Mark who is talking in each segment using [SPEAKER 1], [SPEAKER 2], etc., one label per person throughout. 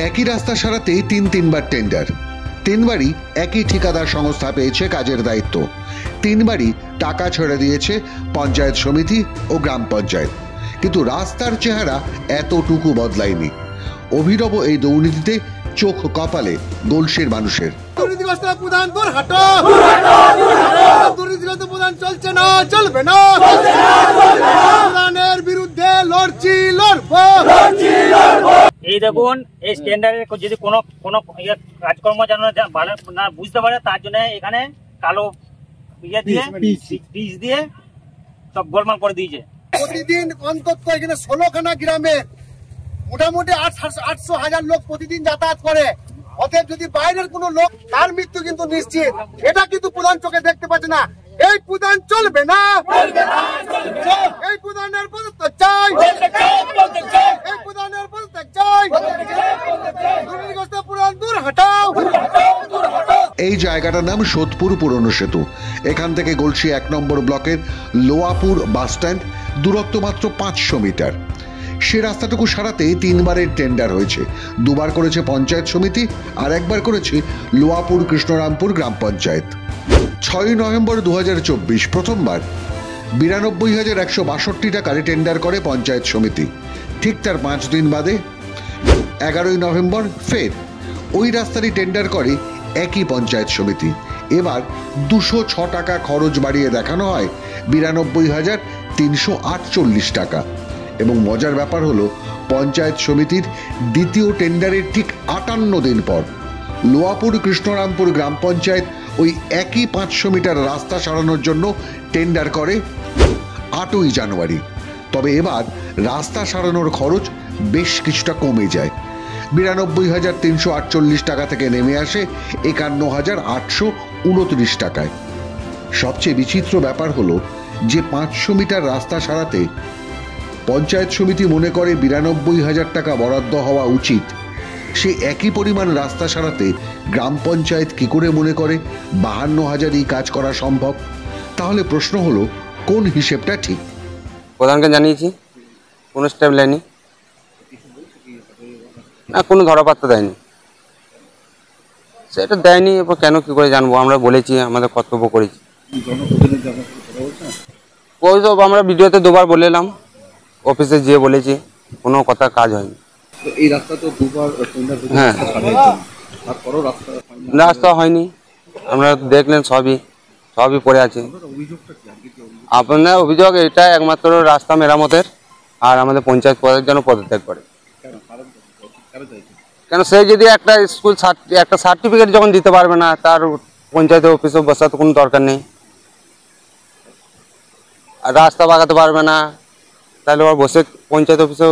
[SPEAKER 1] একই রাস্তা সারাতেই তিনবার টেন্ডার, তিনবারই একই ঠিকাদার সংস্থা পেয়েছে কাজের দায়িত্ব, তিনবারই টাকা ছেড়ে দিয়েছে পঞ্চায়েত সমিতি ও গ্রাম পঞ্চায়েত, কিন্তু রাস্তার চেহারা এতটুকু বদলায়নি। অভিনব এই দুর্নীতিতে চোখ কপালে গলসির মানুষের।
[SPEAKER 2] চলছে না, চলবে না, বিরুদ্ধে লড়ছি, লড়বো।
[SPEAKER 3] এই দেখুন, এই স্ট্যান্ডার্ডের যদি কোনো কাজকর্ম যেন না বুঝতে পারে, তার জন্য এখানে কালো ইয়ে দিয়ে পিচ দিয়ে সব গোলমাল করে দিয়েছে।
[SPEAKER 2] প্রতিদিন অন্তত এখানে 16খানা গ্রামে মোটামুটি 800,000 লোক প্রতিদিন যাতায়াত করে। অতএব যদি বাইরের কোনো লোক, তার মৃত্যু কিন্তু নিশ্চিত। এটা কিন্তু প্রধান চোখে দেখতে পাচ্ছে না। এই প্রধান চলবে না, এই প্রধানের পদত্যাগ চাই, এই প্রধানের পদত্যাগ চাই। দুর্নীতিগ্রস্ত প্রধান দূর হটাও।
[SPEAKER 1] এই জায়গাটার নাম সোদপুর পুরনো সেতু। এখান থেকে গলসি 1 নম্বর ব্লকের লোয়াপুর বাস স্ট্যান্ড দূরত্ব মাত্র 500 মিটার। সে রাস্তাটুকু সারাতে 3বারের টেন্ডার হয়েছে। 2বার করেছে পঞ্চায়েত সমিতি, আর 1বার করেছে লোয়াপুর কৃষ্ণরামপুর গ্রাম পঞ্চায়েত। 6 নভেম্বর 2024 প্রথমবার 92,162 টাকার টেন্ডার করে পঞ্চায়েত সমিতি। ঠিক তার 5 দিন বাদে 11 নভেম্বর ফের ওই রাস্তারই টেন্ডার করে একই পঞ্চায়েত সমিতি। এবার 206 টাকা খরচ বাড়িয়ে দেখানো হয় 92,348 টাকা। এবং মজার ব্যাপার হলো, পঞ্চায়েত সমিতির দ্বিতীয় টেন্ডারের ঠিক 58 দিন পর লোয়াপুর কৃষ্ণরামপুর গ্রাম পঞ্চায়েত ওই একই 500 মিটার রাস্তা সারানোর জন্য টেন্ডার করে 8ই জানুয়ারি। তবে এবার রাস্তা সারানোর খরচ বেশ কিছুটা কমে যায়, 92,348 টাকা থেকে নেমে আসে 51,829 টাকায়। সবচেয়ে বিচিত্র ব্যাপার হলো যে 500 মিটার রাস্তা সারাতে পঞ্চায়েত সমিতি মনে করে 92,000 টাকা বরাদ্দ হওয়া উচিত, সে একই পরিমাণ রাস্তা সারাতে গ্রাম পঞ্চায়েত কি করে মনে করে 52,000ই কাজ করা সম্ভব? তাহলে প্রশ্ন হলো, কোন হিসেবটা ঠিক?
[SPEAKER 4] প্রধানকে জানিয়েছি, কোনো স্টেপ নেয়নি, না কোনো ধরাপাত্র দেয়নি। সেটা দেয়নি, এবার কেন কি করে জানবো? আমরা বলেছি, আমাদের কর্তব্য করেছি। ওই সব আমরা ভিডিওতে 2বার বলে এলাম, অফিসে যেয়ে বলেছি, কোনো কথা কাজ হয়নি। হ্যাঁ, রাস্তা হয়নি, আমরা দেখলেন সবই পড়ে আছে। আপনার অভিযোগ এটা একমাত্র রাস্তা মেরামতের, আর আমাদের পঞ্চায়েত পদের জন্য পদত্যাগ করে। কেন সে যদি একটা স্কুল একটা সার্টিফিকেট যখন দিতে পারবে না, তার পঞ্চায়েত অফিসে বসার তো কোনো দরকার নেই। আর রাস্তা বাগাতে পারবে না, তাহলে ওর বসে পঞ্চায়েত অফিসে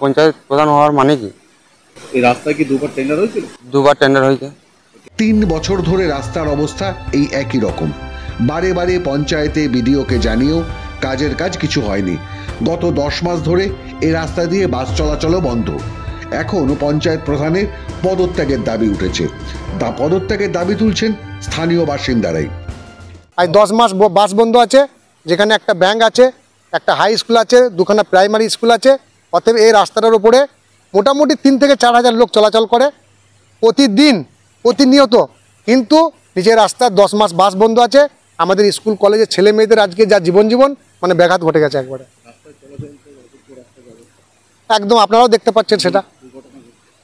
[SPEAKER 4] পঞ্চায়েত প্রধান হওয়ার মানে কি?
[SPEAKER 5] এই রাস্তায় কি 2বার টেন্ডার হয়েছিল?
[SPEAKER 4] 2বার টেন্ডার হয়েছে।
[SPEAKER 1] 3 বছর ধরে রাস্তার অবস্থা এই একই রকম। বারে বারে পঞ্চায়েতে বিডিওকে জানিয়েও কাজের কাজ কিছু হয়নি। গত 10 মাস ধরে এই রাস্তা দিয়ে বাস চলাচলও বন্ধ। এখন পঞ্চায়েত প্রধানের পদত্যাগের দাবি উঠেছে। তা পদত্যাগের দাবি তুলছেন স্থানীয় বাসিন্দারাই।
[SPEAKER 2] আজ 10 মাস বাস বন্ধ আছে, যেখানে একটা ব্যাংক আছে, একটা হাই স্কুল আছে, 2খানা প্রাইমারি স্কুল আছে। অতএব এই রাস্তাটার উপরে মোটামুটি 3 থেকে 4,000 লোক চলাচল করে প্রতিদিন, প্রতিনিয়ত। কিন্তু নিজের রাস্তা 10 মাস বাস বন্ধ আছে। আমাদের স্কুল কলেজের ছেলে মেয়েদের আজকে যা জীবন মানে ব্যাঘাত ঘটে গেছে একবারে। একদম আপনারাও দেখতে পাচ্ছেন, সেটা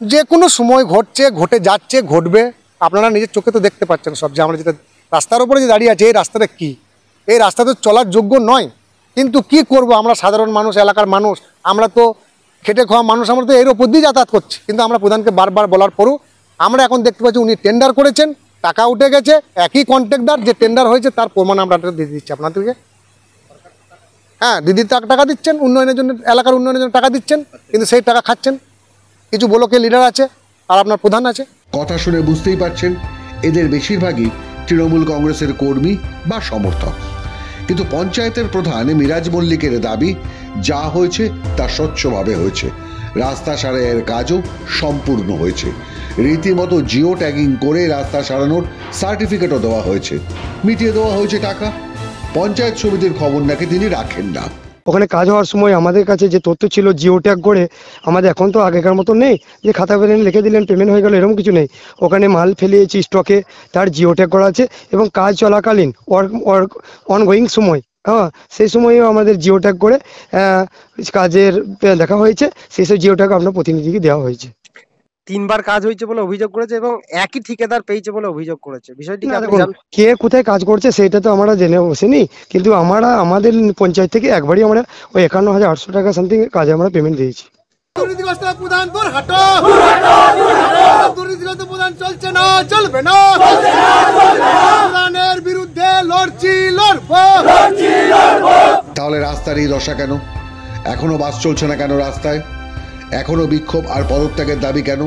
[SPEAKER 2] যে কোনো সময় ঘটছে, ঘটে যাচ্ছে, ঘটবে। আপনারা নিজের চোখে তো দেখতে পাচ্ছেন সব, যে আমরা যেটা রাস্তার উপরে যে দাঁড়িয়ে আছে, এই রাস্তাটা কি? এই রাস্তা তো চলার যোগ্য নয়। কিন্তু কি করব, আমরা সাধারণ মানুষ, এলাকার মানুষ, আমরা তো খেটে খাওয়া মানুষ, আমরা তো এর ওপর দিয়ে যাতায়াত করছি। কিন্তু আমরা প্রধানকে বারবার বলার পরও আমরা এখন দেখতে পাচ্ছি উনি টেন্ডার করেছেন, টাকা উঠে গেছে, একই কন্ট্রাক্টর যে টেন্ডার হয়েছে তার প্রমাণ আমরা দিয়ে দিচ্ছি আপনাদেরকে। হ্যাঁ, দিদি টাকা দিচ্ছেন উন্নয়নের জন্য, এলাকার উন্নয়নের জন্য টাকা দিচ্ছেন, কিন্তু সেই টাকা খাচ্ছেন কিছু ব্লকের লিডার আছে আর আপনার প্রধান আছে।
[SPEAKER 1] কথা শুনে বুঝতেই পারছেন, এদের বেশিরভাগই তৃণমূল কংগ্রেসের কর্মী বা সমর্থক। কিন্তু পঞ্চায়েতের প্রধান মিরাজ মল্লিকের দাবি, যা হয়েছে তা স্বচ্ছভাবে হয়েছে। রাস্তা সারাইয়ের কাজও সম্পূর্ণ হয়েছে। রীতিমতো জিও ট্যাগিং করে রাস্তা সারানোর সার্টিফিকেটও দেওয়া হয়েছে, মিটিয়ে দেওয়া হয়েছে টাকা। পঞ্চায়েত সমিতির খবর নাকি তিনি রাখেন না।
[SPEAKER 2] ওখানে কাজ হওয়ার সময় আমাদের কাছে যে তথ্য ছিল জিও ট্যাগ করে, আমাদের এখন তো আগেকার মতো নেই যে খাতা পেলেন লিখে দিলেন পেমেন্ট হয়ে গেল, এরকম কিছু নেই। ওখানে মাল ফেলিয়েছি স্টকে, তার জিও ট্যাগ করা আছে এবং কাজ চলাকালীন অনগোয়িং সময়, হ্যাঁ সেই সময়ও আমাদের জিও ট্যাগ করে কাজের দেখা হয়েছে, সেই সব জিও ট্যাগ আপনার প্রতিনিধিকে দেওয়া হয়েছে।
[SPEAKER 6] 3বার কাজ হয়েছে বলে অভিযোগ করেছে এবং একই ঠিকাদার পেয়েছে বলে অভিযোগ করেছে। বিষয়টি কি আপনি জানেন?
[SPEAKER 2] কে কোথায় কাজ করছে সেটা তো আমরা জেনে বসিনি, কিন্তু আমাদের পঞ্চায়েত থেকে একবারই আমরা ওই 51,800 টাকা সামথিং কাজে আমরা পেমেন্ট দিয়েছি।
[SPEAKER 7] চলছে না, চলবে না, বিরুদ্ধে লড়ছি, লড়বো।
[SPEAKER 1] তাহলে রাস্তার এই দশা কেন? এখনো বাস চলছে না কেন রাস্তায়? এখনো বিক্ষোভ আর পদত্যাগের দাবি কেন?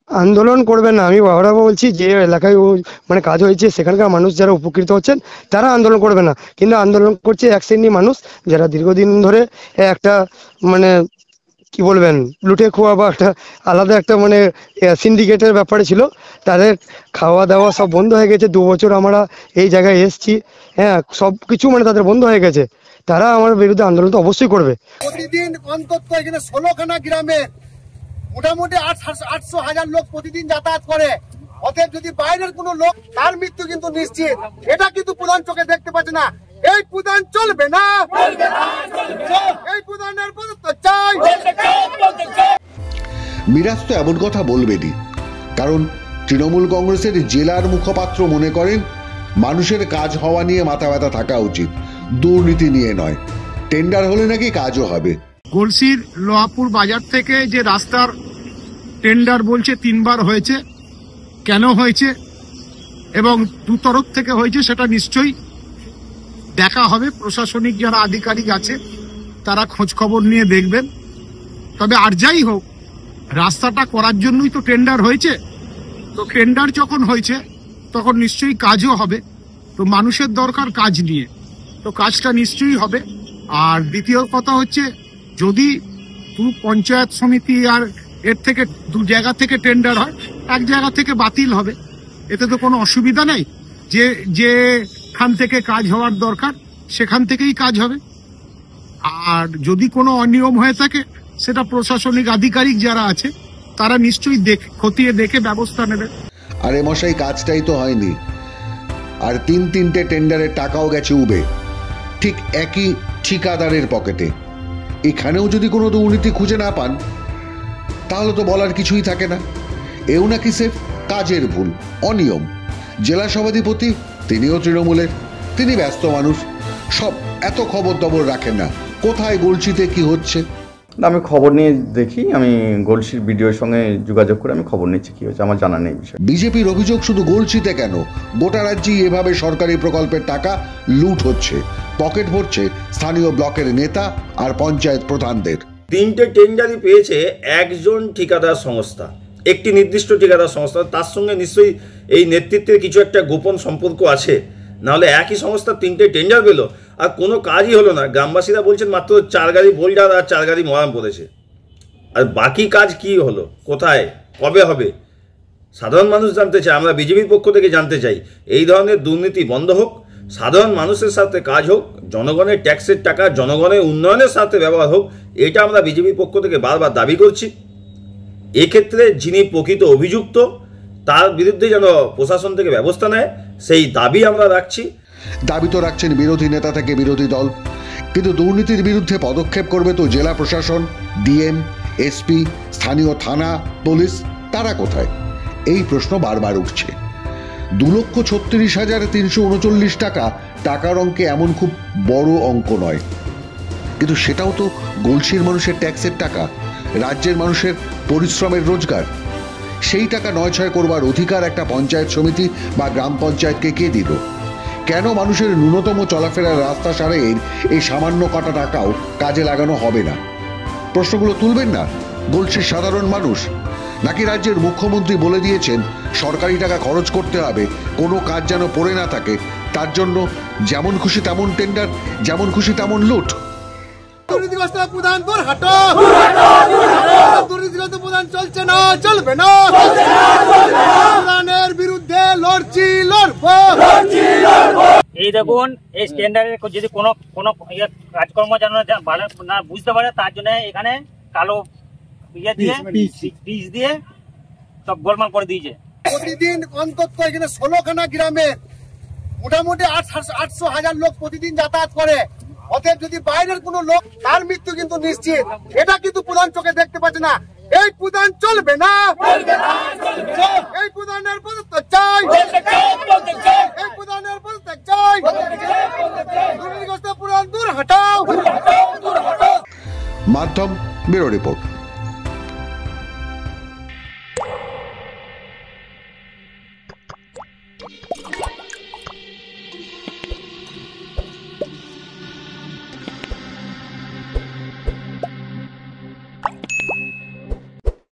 [SPEAKER 2] আন্দোলন করবেন না, আমি বারবার বলছি যে এলাকায় মানে কাজ হয়েছে সেখানকার মানুষ যারা উপকৃত হচ্ছেন তারা আন্দোলন করবে না, কিন্তু আন্দোলন করছে এক শ্রেণীর মানুষ যারা দীর্ঘদিন ধরে একটা মানে কি বলবেন লুটে খোয়া বা একটা আলাদা একটা মানে সিন্ডিকেটের ব্যাপারে ছিল, তাদের খাওয়া দাওয়া সব বন্ধ হয়ে গেছে। 2 বছর আমরা এই জায়গায় এসছি, হ্যাঁ সব কিছু মানে তাদের বন্ধ হয়ে গেছে, তারা আমার বিরুদ্ধে আন্দোলন তো অবশ্যই করবে।
[SPEAKER 7] প্রতিদিন অন্তত এখানে 16খানা গ্রামে মোটামুটি 800,000 লোক প্রতিদিন যাতায়াত করে। অতএব যদি বাইরের কোনো লোক, তার মৃত্যু কিন্তু নিশ্চিত। এটা কিন্তু প্রধান চোখে দেখতে পাচ্ছে না। এই প্রধান চলবে না, এই প্রধানের পদত্যাগ চাই।
[SPEAKER 1] মিরাজ তো এমন কথা বলবেনি, কারণ তৃণমূল কংগ্রেসের জেলার মুখপাত্র মনে করেন মানুষের কাজ হওয়া নিয়ে মাথা ব্যথা থাকা উচিত, দুর্নীতি নিয়ে নয়। টেন্ডার হলে নাকি কাজও হবে।
[SPEAKER 8] গলসির লোহাপুর বাজার থেকে যে রাস্তার টেন্ডার বলছে 3বার হয়েছে, কেন হয়েছে এবং দু তরফ থেকে হয়েছে সেটা নিশ্চয়ই দেখা হবে। প্রশাসনিক যারা আধিকারিক আছে তারা খোঁজ খবর নিয়ে দেখবেন। তবে আর যাই হোক, রাস্তাটা করার জন্যই তো টেন্ডার হয়েছে, তো টেন্ডার যখন হয়েছে তখন নিশ্চয়ই কাজও হবে। তো মানুষের দরকার কাজ নিয়ে, তো কাজটা নিশ্চয়ই হবে। আর দ্বিতীয় কথা হচ্ছে, যদি পঞ্চায়েত সমিতি আর এর থেকে 2 জায়গা থেকে টেন্ডার হয়, এক জায়গা থেকে বাতিল হবে, এতে তো কোনো অসুবিধা নেই। যেখান থেকে কাজ হওয়ার দরকার সেখান থেকেই কাজ হবে। আর যদি কোনো অনিয়ম হয়ে থাকে সেটা প্রশাসনিক আধিকারিক যারা আছে তারা নিশ্চয়ই খতিয়ে দেখে ব্যবস্থা নেবে।
[SPEAKER 1] আরে মশাই, কাজটাই তো হয়নি, আর 3-3টে টেন্ডারের টাকাও গেছে উবে, ঠিক একই ঠিকাদারের পকেটে। এখানেও যদি কোনো দুর্নীতি খুঁজে না পান তাহলে তো বলার কিছুই থাকে না। এও নাকি সেফ কাজের ভুল, অনিয়ম। জেলা সভাধিপতি তিনিও তৃণমূলের, তিনি ব্যস্ত মানুষ, সব এত খবর টবর রাখেন না কোথায় গলসিতে কি হচ্ছে।
[SPEAKER 9] আমি খবর নিয়ে দেখি, আমি গলসির ভিডিওর সঙ্গে যোগাযোগ করে আমি খবর নিচ্ছি কি হচ্ছে, আমার জানা নেই বিষয়।
[SPEAKER 1] বিজেপির অভিযোগ শুধু গলসিতে কেন, গোটা রাজ্যেই এভাবে সরকারি প্রকল্পের টাকা লুট হচ্ছে, পকেট ভরছে স্থানীয় ব্লকের নেতা আর পঞ্চায়েত প্রধানদের।
[SPEAKER 10] 3টে টেন্ডারই পেয়েছে একজন ঠিকাদার সংস্থা, একটি নির্দিষ্ট ঠিকাদার সংস্থা। তার সঙ্গে নিশ্চয়ই এই নেতৃত্বের কিছু একটা গোপন সম্পর্ক আছে, নাহলে একই সংস্থা 3টে টেন্ডার পেল আর কোনো কাজই হলো না। গ্রামবাসীরা বলছেন মাত্র 4 গাড়ি বোল্ডার আর 4 গাড়ি মরাম পড়েছে, আর বাকি কাজ কি হলো, কোথায়, কবে হবে? সাধারণ মানুষ জানতে চায়, আমরা বিজেপির পক্ষ থেকে জানতে চাই। এই ধরনের দুর্নীতি বন্ধ হোক, সাধারণ মানুষের সাথে কাজ হোক, জনগণের ট্যাক্সের টাকা জনগণের উন্নয়নের সাথে ব্যবহার হোক, এটা আমরা বিজেপির পক্ষ থেকে বারবার দাবি করছি। এক্ষেত্রে যিনি প্রকৃত অভিযুক্ত তার বিরুদ্ধে যেন প্রশাসন থেকে ব্যবস্থা নেয়, সেই দাবি আমরা রাখছি।
[SPEAKER 1] দাবি তো রাখছেন বিরোধী নেতা থেকে বিরোধী দল, কিন্তু দুর্নীতির বিরুদ্ধে পদক্ষেপ করবে তো জেলা প্রশাসন, ডিএম, এসপি, স্থানীয় থানা, পুলিশ, তারা কোথায়? এই প্রশ্ন বারবার উঠছে। 2,36,339 টাকা টাকার অঙ্কে এমন খুব বড় অঙ্ক নয়, কিন্তু সেটাও তো গলসির মানুষের ট্যাক্সের টাকা, রাজ্যের মানুষের পরিশ্রমের রোজগার। সেই টাকা নয়-ছয় করবার অধিকার একটা পঞ্চায়েত সমিতি বা গ্রাম পঞ্চায়েতকে কে দিল? কেন মানুষের ন্যূনতম চলাফেরার রাস্তা সারাইয়ের এই সামান্য কটা টাকাও কাজে লাগানো হবে না? প্রশ্নগুলো তুলবেন না গলসির সাধারণ মানুষ? নাকি রাজ্যের মুখ্যমন্ত্রী বলে দিয়েছেন সরকারি টাকা খরচ করতে হবে, কোনো কাজ যেন পড়ে না থাকে, তার জন্য যেমন খুশি তেমন টেন্ডার, যেমন খুশি তেমন লুট?
[SPEAKER 7] প্রধান প্রধান চলছে না, চলবে না, প্রধানের বিরুদ্ধে লড়ছি, লড়বো।
[SPEAKER 3] এই দেখুন এই স্ট্যান্ডার্ডের যদি কোনো কোনো কাজকর্ম যেন ভালো না বুঝতে পারে তার জন্য এখানে কালো দিয়ে পিচ দিয়ে সব গোলমাল করে দিয়েছে।
[SPEAKER 7] প্রতিদিন অন্তত এখানে 16খানা গ্রামে মোটামুটি 800,000 লোক প্রতিদিন যাতায়াত করে। অতএব যদি বাইরের কোনো লোক, তার মৃত্যু কিন্তু নিশ্চিত। এটা কিন্তু প্রধান চোখে দেখতে পাচ্ছে না। এই প্রধান চলবে না, এই প্রধানের পদত্যাগ চাই, এই প্রধানের পদত্যাগ চাই, দুর্নীতিগ্রস্ত প্রধান দূর হটাও।
[SPEAKER 1] মাধ্যম ব্যুরো রিপোর্ট।